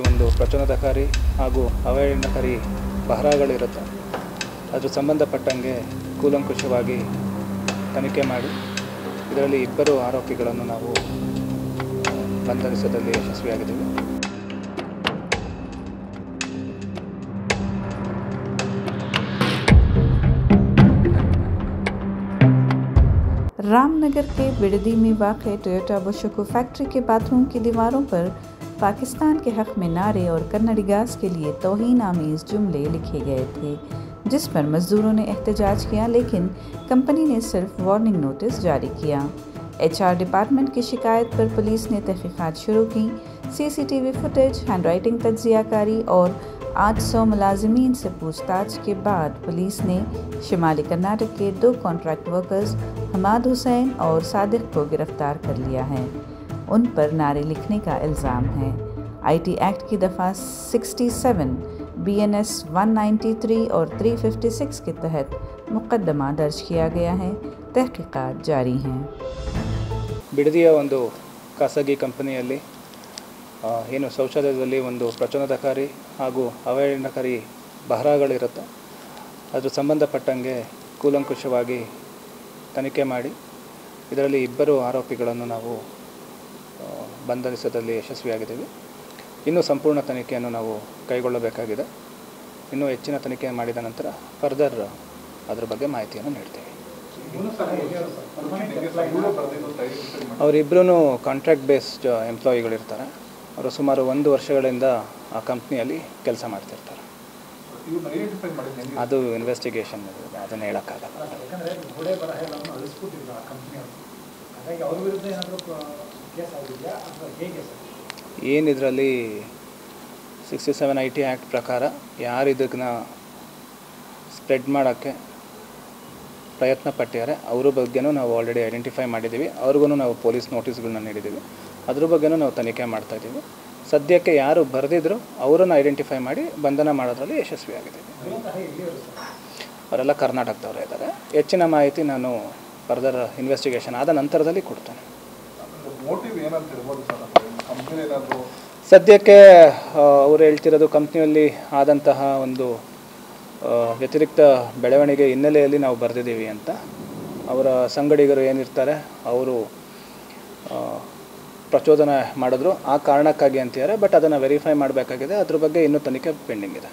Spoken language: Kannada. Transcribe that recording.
ಒಂದು ಪ್ರಚೋದನಕಾರಿ ಹಾಗೂ ಅವಹೇಳನಕಾರಿ ಬರಹಗಳಿರುತ್ತೆ. ಅದ್ರ ಸಂಬಂಧಪಟ್ಟಂಗೆ ಕೂಲಂಕುಷವಾಗಿ ತನಿಖೆ ಮಾಡಿ ಇದರಲ್ಲಿ ಇಬ್ಬರು ಆರೋಪಿಗಳನ್ನು ನಾವು ಬಂಧಿಸುವಲ್ಲಿ ಯಶಸ್ವಿಯಾಗಿದ್ದೀವಿ. रामनगर के बिडदी में वाक़ टोयोटा बुशको फैक्ट्री के बाथरूम की दीवारों पर पाकिस्तान के हक़ में नारे और कन्नडिगास के लिए तौहीन आमीज़ जुमले लिखे गए थे, जिस पर मज़दूरों ने एहतजाज किया, लेकिन कंपनी ने सिर्फ वार्निंग नोटिस जारी किया। HR डिपार्टमेंट की शिकायत पर पुलिस ने तहक़ीक़ात शुरू की। CCTV फुटेज, हैंडराइटिंग तज्ज़ियाकारी और 800 मुलाजिमीन से पूछताछ के बाद पुलिस ने शुमाली कर्नाटक के 2 कॉन्ट्रैक्ट वर्कर्स हमाद हुसैन और सादिक को गिरफ्तार कर लिया है। उन पर नारे लिखने का इल्ज़ाम है। IT एक्ट की दफ़ा 67, BNS 193 और 356 के तहत मुकदमा दर्ज किया गया है। तहक़ीक़ात जारी हैं। ಬಿಡದಿಯ ಒಂದು ಖಾಸಗಿ ಕಂಪನಿಯಲ್ಲಿ ಏನು ಶೌಚಾಲಯದಲ್ಲಿ ಒಂದು ಪ್ರಚೋದನಕಾರಿ ಹಾಗೂ ಅವಹೇಳನಕಾರಿ ಬರಹಗಳಿರುತ್ತೆ. ಅದ್ರ ಸಂಬಂಧಪಟ್ಟಂಗೆ ಕೂಲಂಕುಷವಾಗಿ ತನಿಖೆ ಮಾಡಿ ಇದರಲ್ಲಿ ಇಬ್ಬರು ಆರೋಪಿಗಳನ್ನು ನಾವು ಬಂಧಿಸುವಲ್ಲಿ ಯಶಸ್ವಿಯಾಗಿದ್ದೀವಿ. ಇನ್ನೂ ಸಂಪೂರ್ಣ ತನಿಖೆಯನ್ನು ನಾವು ಕೈಗೊಳ್ಳಬೇಕಾಗಿದೆ. ಇನ್ನೂ ಹೆಚ್ಚಿನ ತನಿಖೆ ಮಾಡಿದ ನಂತರ ಫರ್ದರ್ ಅದರ ಬಗ್ಗೆ ಮಾಹಿತಿಯನ್ನು ನೀಡ್ತೀವಿ. ಅವರಿಬ್ಬರೂ ಕಾಂಟ್ರಾಕ್ಟ್ ಬೇಸ್ಡ್ ಎಂಪ್ಲಾಯಿಗಳಿರ್ತಾರೆ. ಅವರು ಸುಮಾರು 1 ವರ್ಷಗಳಿಂದ ಆ ಕಂಪ್ನಿಯಲ್ಲಿ ಕೆಲಸ ಮಾಡ್ತಿರ್ತಾರೆ. ಅದು ಇನ್ವೆಸ್ಟಿಗೇಷನ್, ಅದನ್ನು ಹೇಳೋಕ್ಕಾಗಲ್ಲ. ಏನಿದರಲ್ಲಿ 67 IT ಆ್ಯಕ್ಟ್ ಪ್ರಕಾರ ಯಾರು ಇದನ್ನ ಸ್ಪ್ರೆಡ್ ಮಾಡೋಕ್ಕೆ ಪ್ರಯತ್ನ ಪಟ್ಟಿದ್ದಾರೆ ಅವ್ರ ಬಗ್ಗೆನೂ ನಾವು ಆಲ್ರೆಡಿ ಐಡೆಂಟಿಫೈ ಮಾಡಿದ್ದೀವಿ. ಅವ್ರಿಗೂ ನಾವು ಪೊಲೀಸ್ ನೋಟಿಸ್ಗಳನ್ನ ನೀಡಿದ್ದೀವಿ. ಅದ್ರ ಬಗ್ಗೆನೂ ನಾವು ತನಿಖೆ ಮಾಡ್ತಾಯಿದ್ದೀವಿ. ಸದ್ಯಕ್ಕೆ ಯಾರು ಬರೆದಿದ್ರು ಅವರನ್ನು ಐಡೆಂಟಿಫೈ ಮಾಡಿ ಬಂಧನ ಮಾಡೋದ್ರಲ್ಲಿ ಯಶಸ್ವಿಯಾಗಿದ್ದೀವಿ. ಅವರೆಲ್ಲ ಕರ್ನಾಟಕದವರೇ ಇದ್ದಾರೆ. ಹೆಚ್ಚಿನ ಮಾಹಿತಿ ನಾನು ಫರ್ದರ್ ಇನ್ವೆಸ್ಟಿಗೇಷನ್ ಆದ ನಂತರದಲ್ಲಿ ಕೊಡ್ತೇನೆ. ಸದ್ಯಕ್ಕೆ ಅವರು ಹೇಳ್ತಿರೋದು ಕಂಪ್ನಿಯಲ್ಲಿ ಆದಂತಹ ಒಂದು ವ್ಯತಿರಿಕ್ತ ಬೆಳವಣಿಗೆ ಹಿನ್ನೆಲೆಯಲ್ಲಿ ನಾವು ಬರೆದಿದ್ದೀವಿ ಅಂತ. ಅವರ ಸಂಗಡಿಗರು ಏನಿರ್ತಾರೆ ಅವರು ಪ್ರಚೋದನೆ ಮಾಡಿದ್ರು ಆ ಕಾರಣಕ್ಕಾಗಿ ಅಂತಿದ್ದಾರೆ. ಬಟ್ ಅದನ್ನು ವೆರಿಫೈ ಮಾಡಬೇಕಾಗಿದೆ. ಅದ್ರ ಬಗ್ಗೆ ಇನ್ನೂ ತನಿಖೆ ಪೆಂಡಿಂಗ್ ಇದೆ.